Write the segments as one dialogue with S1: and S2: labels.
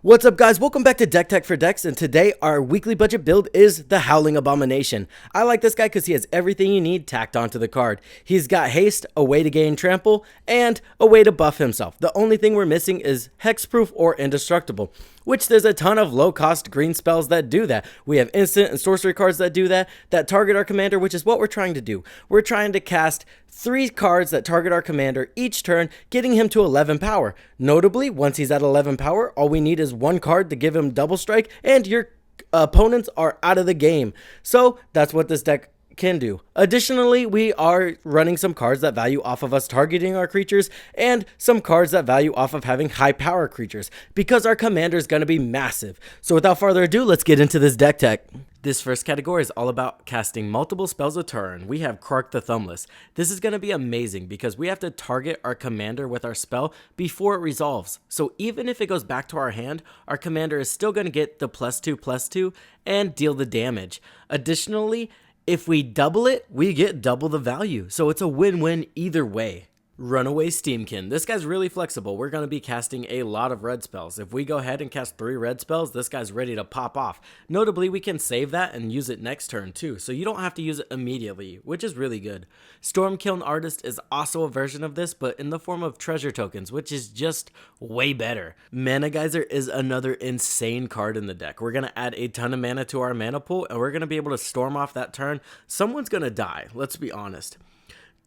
S1: What's up, guys? Welcome back to Deck Tech for Decks, and today our weekly budget build is the Howling Abomination. I like this guy because he has everything you need tacked onto the card. He's got haste, a way to gain trample, and a way to buff himself. The only thing we're missing is hexproof or indestructible, which there's a ton of low-cost green spells that do that. We have instant and sorcery cards that do that target our commander, which is what we're trying to do. We're trying to cast 3 cards that target our commander each turn, getting him to 11 power. Notably, once he's at 11 power, all we need is 1 card to give him double strike, and your opponents are out of the game. So that's what this deck can do. Additionally, we are running some cards that value off of us targeting our creatures and some cards that value off of having high power creatures because our commander is going to be massive. So without further ado, let's get into this deck tech. This first category is all about casting multiple spells a turn. We have Krark the Thumbless. This is going to be amazing because we have to target our commander with our spell before it resolves. So even if it goes back to our hand, our commander is still going to get the +2/+2 and deal the damage. Additionally, if we double it, we get double the value. So it's a win-win either way. Runaway Steamkin. This guy's really flexible. We're going to be casting a lot of red spells. If we go ahead and cast 3 red spells, this guy's ready to pop off. Notably, we can save that and use it next turn too, so you don't have to use it immediately, which is really good. Stormkiln Artist is also a version of this, but in the form of treasure tokens, which is just way better. Mana Geyser is another insane card in the deck. We're going to add a ton of mana to our mana pool, and we're going to be able to storm off that turn. Someone's going to die, let's be honest.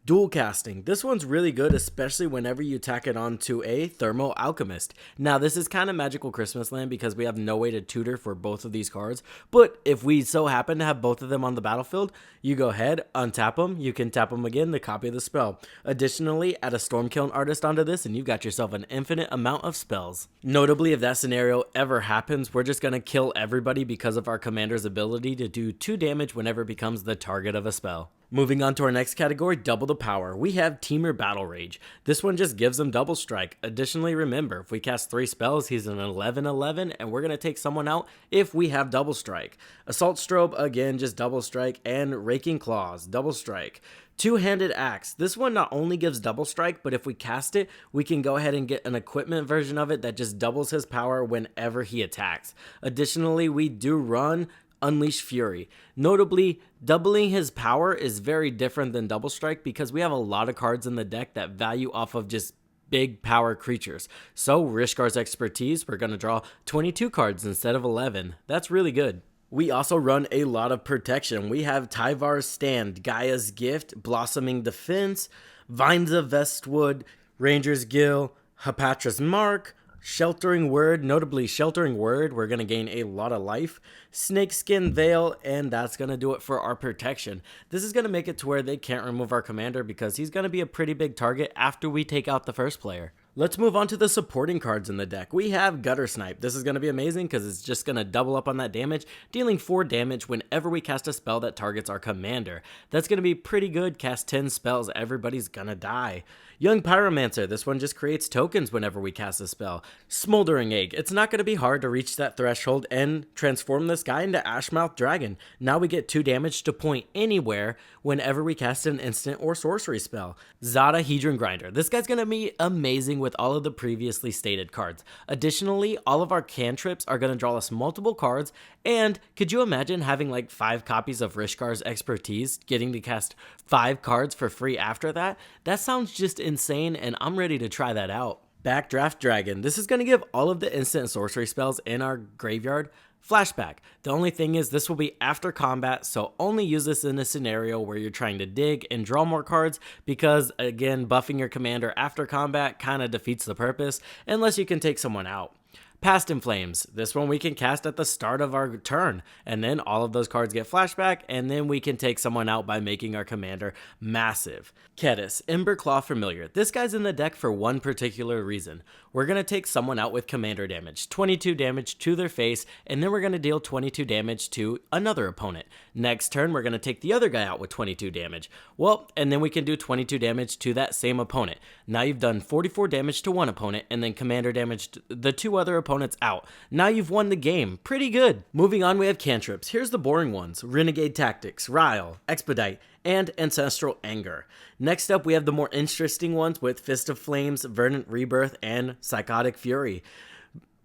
S1: Dual casting. This one's really good, especially whenever you tack it onto a Thermo Alchemist. Now, this is kind of Magical Christmas Land because we have no way to tutor for both of these cards, but if we so happen to have both of them on the battlefield, you go ahead, untap them, you can tap them again to copy the spell. Additionally, add a Stormkiln Artist onto this and you've got yourself an infinite amount of spells. Notably, if that scenario ever happens, we're just going to kill everybody because of our commander's ability to do 2 damage whenever it becomes the target of a spell. Moving on to our next category, double the power. We have Teamer Battle Rage. This one just gives him double strike. Additionally, remember, if we cast 3 spells, he's an 11/11, and we're going to take someone out if we have double strike. Assault Strobe, again, just double strike, and Raking Claws, double strike. Two-Handed Axe. This one not only gives double strike, but if we cast it, we can go ahead and get an equipment version of it that just doubles his power whenever he attacks. Additionally, we do run Unleash Fury. Notably, doubling his power is very different than double strike because we have a lot of cards in the deck that value off of just big power creatures. So Rishkars Expertise, we're going to draw 22 cards instead of 11. That's really good. We also run a lot of protection. We have Tyvar's Stand, Gaia's Gift, Blossoming Defense, Vines of Vestwood, Ranger's Gill, Hapatra's Mark, Sheltering Word. Notably, Sheltering Word, we're going to gain a lot of life. Snakeskin Veil, and that's going to do it for our protection. This is going to make it to where they can't remove our commander because he's going to be a pretty big target after we take out the first player. Let's move on to the supporting cards in the deck. We have Gutter Snipe. This is going to be amazing because it's just going to double up on that damage, dealing 4 damage whenever we cast a spell that targets our commander. That's going to be pretty good. Cast 10 spells, everybody's going to die. Young Pyromancer. This one just creates tokens whenever we cast a spell. Smothering Egg. It's not going to be hard to reach that threshold and transform this guy into Ashmouth Dragon. Now we get 2 damage to point anywhere whenever we cast an instant or sorcery spell. Zada Hedron Grinder. This guy's going to be amazing with all of the previously stated cards. Additionally, all of our cantrips are going to draw us multiple cards, and could you imagine having like 5 copies of Rishkar's Expertise, getting to cast 5 cards for free after that? That sounds just insane, and I'm ready to try that out. Backdraft Dragon. This is going to give all of the instant and sorcery spells in our graveyard flashback. The only thing is this will be after combat, so only use this in a scenario where you're trying to dig and draw more cards because, again, buffing your commander after combat kind of defeats the purpose unless you can take someone out. Past in Flames. This one we can cast at the start of our turn, and then all of those cards get flashback, and then we can take someone out by making our commander massive. Kedis, Emberclaw Familiar. This guy's in the deck for one particular reason. We're going to take someone out with commander damage, 22 damage to their face, and then we're going to deal 22 damage to another opponent. Next turn, we're going to take the other guy out with 22 damage. Well, and then we can do 22 damage to that same opponent. Now you've done 44 damage to one opponent, and then commander damage to the 2 other opponents out. Now you've won the game. Pretty good. Moving on, we have cantrips. Here's the boring ones. Renegade Tactics, Rile, Expedite, and Ancestral Anger. Next up, we have the more interesting ones with Fist of Flames, Verdant Rebirth, and Psychotic Fury.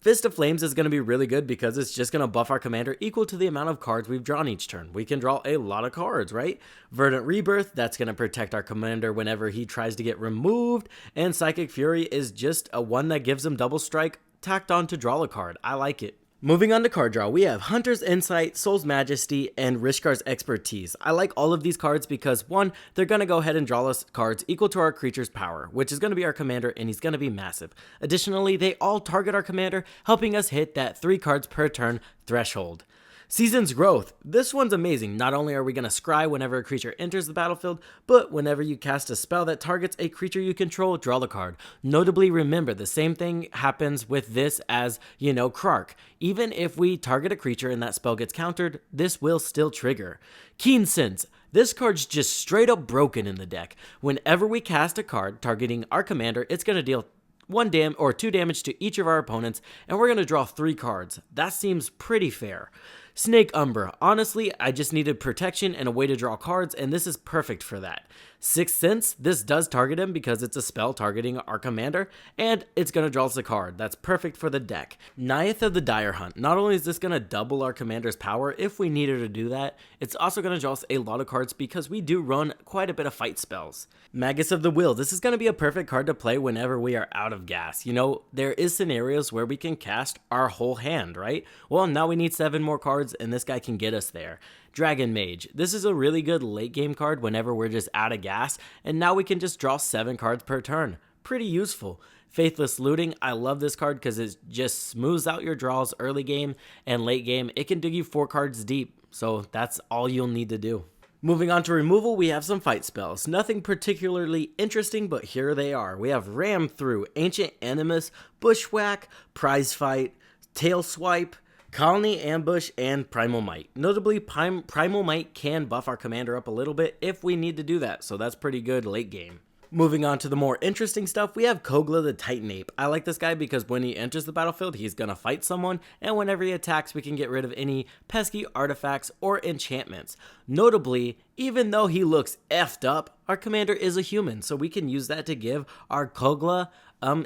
S1: Fist of Flames is going to be really good because it's just going to buff our commander equal to the amount of cards we've drawn each turn. We can draw a lot of cards, right? Verdant Rebirth, that's going to protect our commander whenever he tries to get removed. And Psychic Fury is just a one that gives him double strike tacked on to draw a card. I like it. Moving on to card draw, we have Hunter's Insight, Soul's Majesty, and Rishkar's Expertise. I like all of these cards because, one, they're going to go ahead and draw us cards equal to our creature's power, which is going to be our commander, and he's going to be massive. Additionally, they all target our commander, helping us hit that 3 cards per turn threshold. Season's Growth. This one's amazing. Not only are we going to scry whenever a creature enters the battlefield, but whenever you cast a spell that targets a creature you control, draw the card. Notably, remember, the same thing happens with this as, Krark. Even if we target a creature and that spell gets countered, this will still trigger. Keen Sense. This card's just straight up broken in the deck. Whenever we cast a card targeting our commander, it's going to deal 2 damage to each of our opponents, and we're going to draw 3 cards. That seems pretty fair. Snake Umbra. Honestly, I just needed protection and a way to draw cards, and this is perfect for that. Sixth Sense, this does target him because it's a spell targeting our commander, and it's going to draw us a card. That's perfect for the deck. Naiath of the Dire Hunt. Not only is this going to double our commander's power if we needed to do that, it's also going to draw us a lot of cards because we do run quite a bit of fight spells. Magus of the Will. This is going to be a perfect card to play whenever we are out of gas. There is scenarios where we can cast our whole hand, right? Well, now we need 7 more cards, and this guy can get us there. Dragon Mage. This is a really good late game card whenever we're just out of gas, and now we can just draw 7 cards per turn. Pretty useful. Faithless Looting. I love this card because it just smooths out your draws early game and late game. It can dig you 4 cards deep, so that's all you'll need to do. Moving on to removal, we have some fight spells. Nothing particularly interesting, but here they are. We have Ram Through, Ancient Animus, Bushwhack, Prize Fight, Tail Swipe, Colony Ambush, and Primal Might. Notably, Primal Might can buff our commander up a little bit if we need to do that, so that's pretty good late game. Moving on to the more interesting stuff, we have Kogla the Titan Ape. I like this guy because when he enters the battlefield, he's going to fight someone, and whenever he attacks, we can get rid of any pesky artifacts or enchantments. Notably, even though he looks effed up, our commander is a human, so we can use that to give our Kogla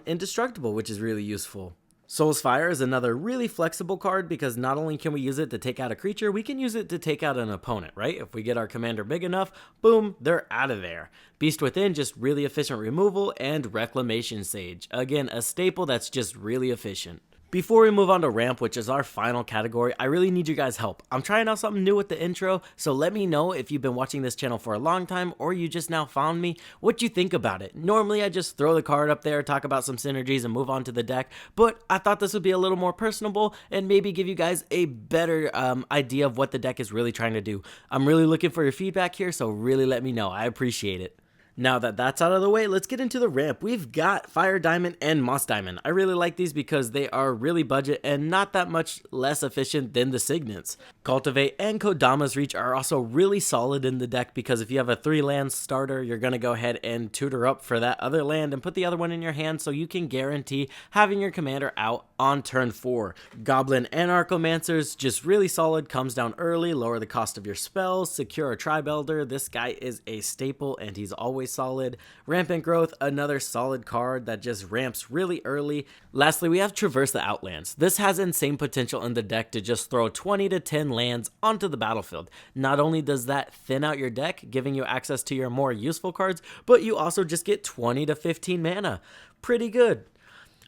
S1: indestructible, which is really useful. Soul's Fire is another really flexible card because not only can we use it to take out a creature, we can use it to take out an opponent, right? If we get our commander big enough, boom, they're out of there. Beast Within, just really efficient removal, and Reclamation Sage. Again, a staple that's just really efficient. Before we move on to Ramp, which is our final category, I really need you guys' help. I'm trying out something new with the intro, so let me know if you've been watching this channel for a long time or you just now found me, what you think about it. Normally, I just throw the card up there, talk about some synergies, and move on to the deck, but I thought this would be a little more personable and maybe give you guys a better idea of what the deck is really trying to do. I'm really looking for your feedback here, so really let me know. I appreciate it. Now that that's out of the way, let's get into the ramp. We've got Fire Diamond and Moss Diamond. I really like these because they are really budget and not that much less efficient than the Signets. Cultivate and Kodama's Reach are also really solid in the deck because if you have a 3-land starter, you're going to go ahead and tutor up for that other land and put the other one in your hand so you can guarantee having your commander out on turn 4. Goblin and Archomancers, just really solid, comes down early, lower the cost of your spells, secure a Tribe Elder. This guy is a staple and he's always solid. Rampant Growth, another solid card that just ramps really early. Lastly, we have Traverse the Outlands. This has insane potential in the deck to just throw 20 to 10 lands onto the battlefield. Not only does that thin out your deck, giving you access to your more useful cards, but you also just get 20 to 15 mana. Pretty good.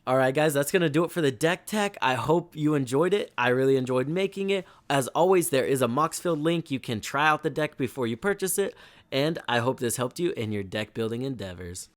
S1: Alright guys, that's going to do it for the deck tech. I hope you enjoyed it. I really enjoyed making it. As always, there is a Moxfield link. You can try out the deck before you purchase it. And I hope this helped you in your deck building endeavors.